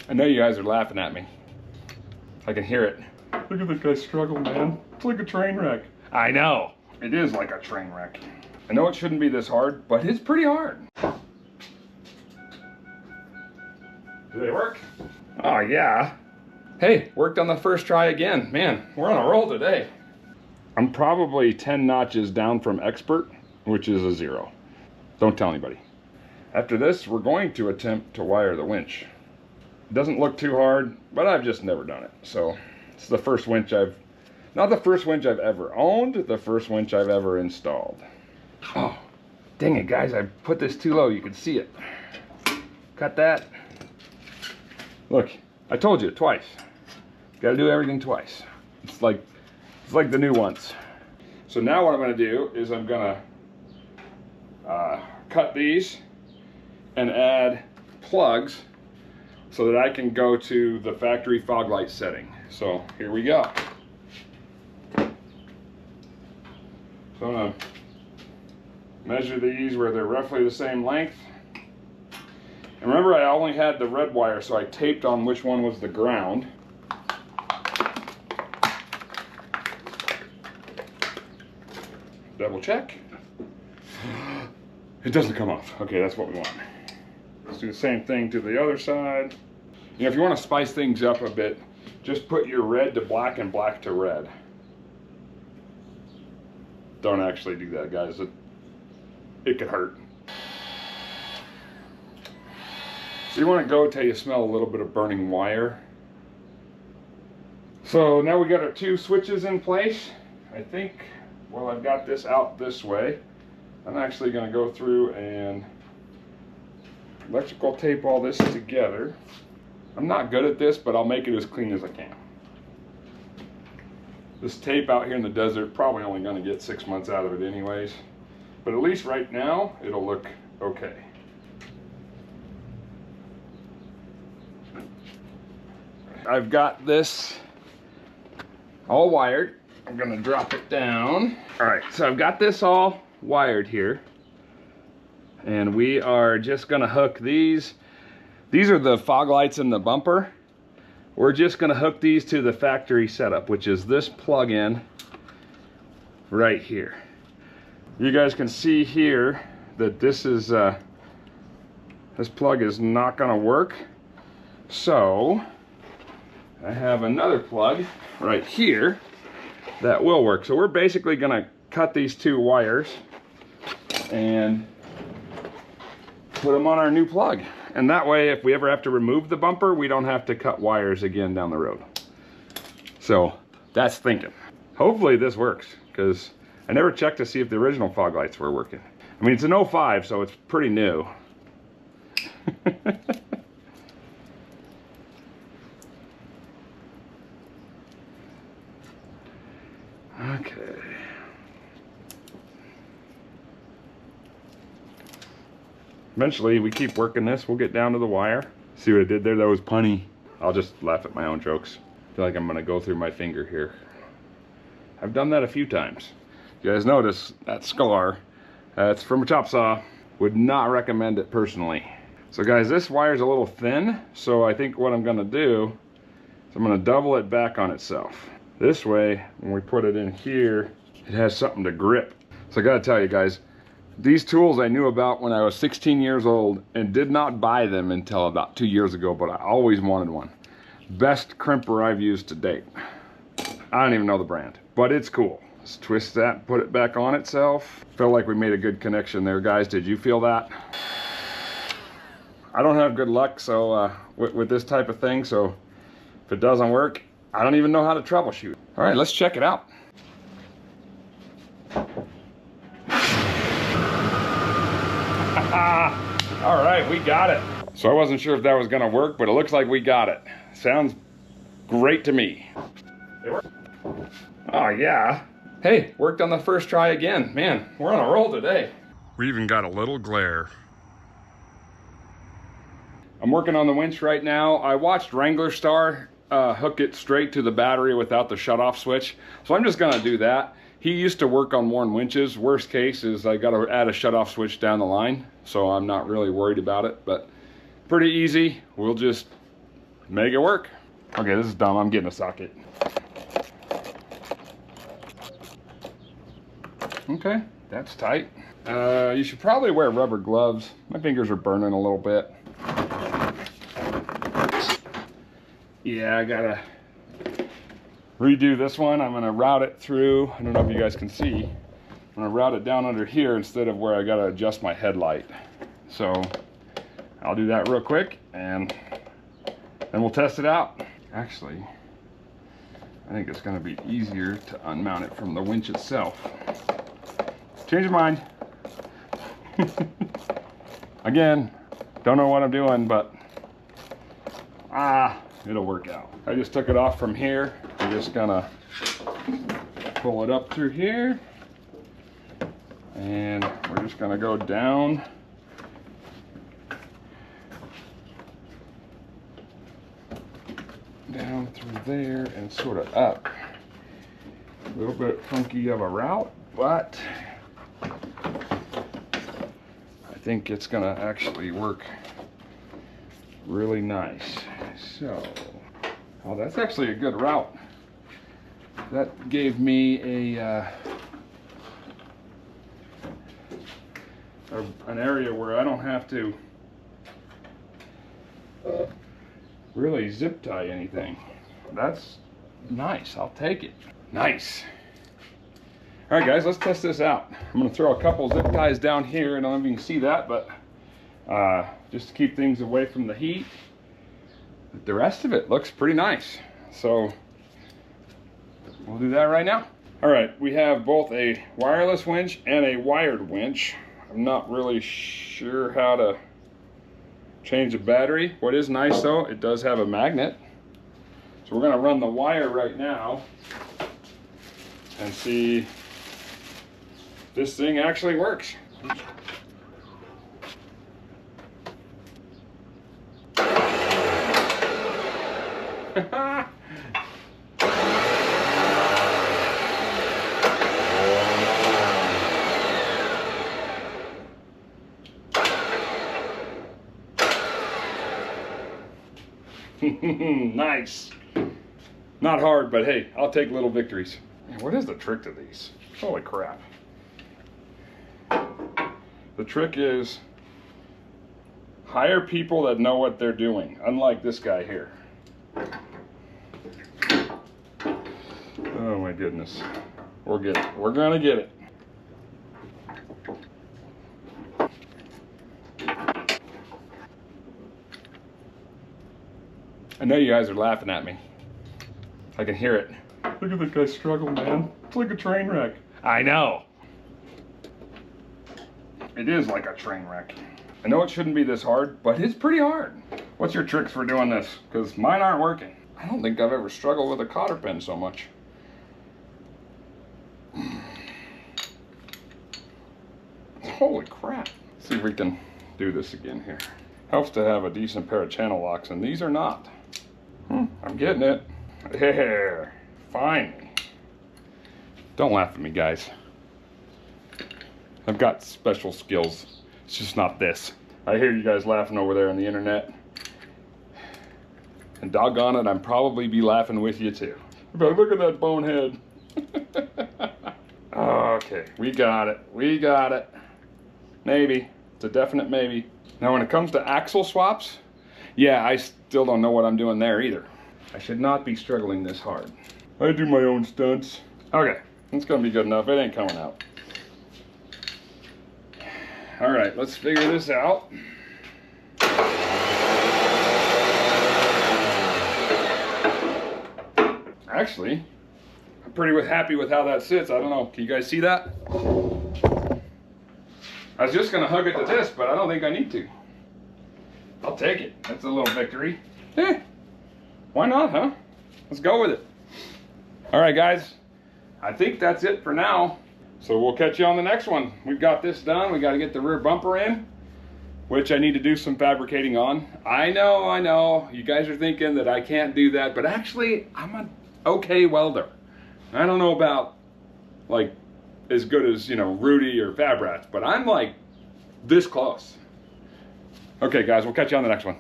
I know you guys are laughing at me. I can hear it. Look at this guy struggle, man. It's like a train wreck. I know. It is like a train wreck. I know it shouldn't be this hard, but it's pretty hard. Do they work? Oh, yeah. Hey, worked on the first try again. Man, we're on a roll today. I'm probably 10 notches down from expert, which is a 0. Don't tell anybody. After this, we're going to attempt to wire the winch. It doesn't look too hard, but I've just never done it. So it's the first winch not the first winch I've ever owned, the first winch I've ever installed. Oh, dang it, guys, I put this too low. You can see it. Cut that. Look, I told you twice. Got to do everything twice. It's like the new ones. So now what I'm going to do is I'm going to cut these and add plugs so that I can go to the factory fog light setting. So here we go. So I'm going to measure these where they're roughly the same length. And remember, I only had the red wire, so I taped on which one was the ground. Double check. It doesn't come off. Okay, that's what we want. Let's do the same thing to the other side. You know, if you want to spice things up a bit, just put your red to black and black to red. Don't actually do that, guys. It could hurt. So you want to go till you smell a little bit of burning wire. So now we got our 2 switches in place. I think, well, I've got this out this way. I'm actually going to go through and electrical tape all this together. I'm not good at this, but I'll make it as clean as I can. This tape out here in the desert, probably only going to get 6 months out of it anyways. But at least right now, it'll look okay. I've got this all wired. I'm going to drop it down. All right, so I've got this all wired here. And we are just going to hook these. These are the fog lights in the bumper. We're just going to hook these to the factory setup, which is this plug-in right here. You guys can see here that this plug is not going to work. So I have another plug right here that will work. So we're basically going to cut these 2 wires and put them on our new plug. And that way, if we ever have to remove the bumper, we don't have to cut wires again down the road. So that's thinking. Hopefully this works, because I never checked to see if the original fog lights were working. I mean, it's an 05, so it's pretty new. Okay. Eventually, we keep working this, we'll get down to the wire. See what I did there? That was punny. I'll just laugh at my own jokes. I feel like I'm gonna go through my finger here. I've done that a few times. You guys notice that scar, it's from a chop saw. Would not recommend it personally. So guys, this wire's a little thin, so I think what I'm gonna do is I'm gonna double it back on itself. This way, when we put it in here, it has something to grip. So I gotta tell you guys, these tools I knew about when I was 16 years old and did not buy them until about 2 years ago, but I always wanted one. Best crimper I've used to date. I don't even know the brand, but it's cool. Let's twist that, put it back on itself. Felt like we made a good connection there, guys. Did you feel that? I don't have good luck with this type of thing, so if it doesn't work, I don't even know how to troubleshoot. All right, let's check it out. All right, we got it. So I wasn't sure if that was gonna work, but it looks like we got it. Sounds great to me. It worked. Oh yeah. Hey, worked on the first try again. Man, we're on a roll today. We even got a little glare. I'm working on the winch right now. I watched Wrangler Star hook it straight to the battery without the shutoff switch. So I'm just gonna do that. He used to work on worn winches. Worst case is I gotta add a shutoff switch down the line. So I'm not really worried about it, but pretty easy. We'll just make it work. Okay, this is dumb. I'm getting a socket. Okay, that's tight. You should probably wear rubber gloves. My fingers are burning a little bit. Yeah, I gotta redo this one. I'm gonna route it through. I don't know if you guys can see. I'm gonna route it down under here instead of where I gotta adjust my headlight. So I'll do that real quick and then we'll test it out. Actually, I think it's gonna be easier to unmount it from the winch itself. Change your mind. Again, don't know what I'm doing, but it'll work out. I just took it off from here. I'm just gonna pull it up through here, and we're just gonna go down through there and sort of up. A little bit funky of a route, but I think it's gonna actually work really nice. So, oh, that's actually a good route. That gave me an area where I don't have to really zip tie anything. That's nice. I'll take it. Nice. All right, guys, let's test this out. I'm gonna throw a couple zip ties down here. I don't know if you can see that, but just to keep things away from the heat. But the rest of it looks pretty nice. So we'll do that right now. All right, we have both a wireless winch and a wired winch. I'm not really sure how to change the battery. What is nice though, it does have a magnet. So we're gonna run the wire right now and see if this thing actually works. Nice. Not hard, but hey, I'll take little victories. Man, what is the trick to these? Holy crap. The trick is hire people that know what they're doing, unlike this guy here. Oh my goodness. We'll get it. We're gonna get it. I know you guys are laughing at me. I can hear it. Look at this guy struggle, man. It's like a train wreck. I know. It is like a train wreck. I know it shouldn't be this hard, but it's pretty hard. What's your tricks for doing this? Because mine aren't working. I don't think I've ever struggled with a cotter pin so much. Holy crap. Let's see if we can do this again here. Helps to have a decent pair of channel locks, and these are not. I'm getting it. There. Finally. Don't laugh at me, guys. I've got special skills. It's just not this. I hear you guys laughing over there on the internet. And doggone it, I'm probably be laughing with you too. But look at that bonehead. Okay, we got it. We got it. Maybe. It's a definite maybe. Now when it comes to axle swaps, yeah, I still don't know what I'm doing there either. I should not be struggling this hard. I do my own stunts. Okay, it's gonna be good enough. It ain't coming out. All right, let's figure this out. Actually, I'm pretty happy with how that sits. I don't know, can you guys see that? I was just gonna hug it to this, but I don't think I need to. I'll take it. That's a little victory. Why not, huh? Let's go with it. All right, guys. I think that's it for now. So we'll catch you on the next one. We've got this done. We got to get the rear bumper in, which I need to do some fabricating on. I know. You guys are thinking that I can't do that, but actually, I'm an okay welder. I don't know about, like, as good as, you know, Rudy or Fabrats, but I'm like this close. Okay, guys, we'll catch you on the next one.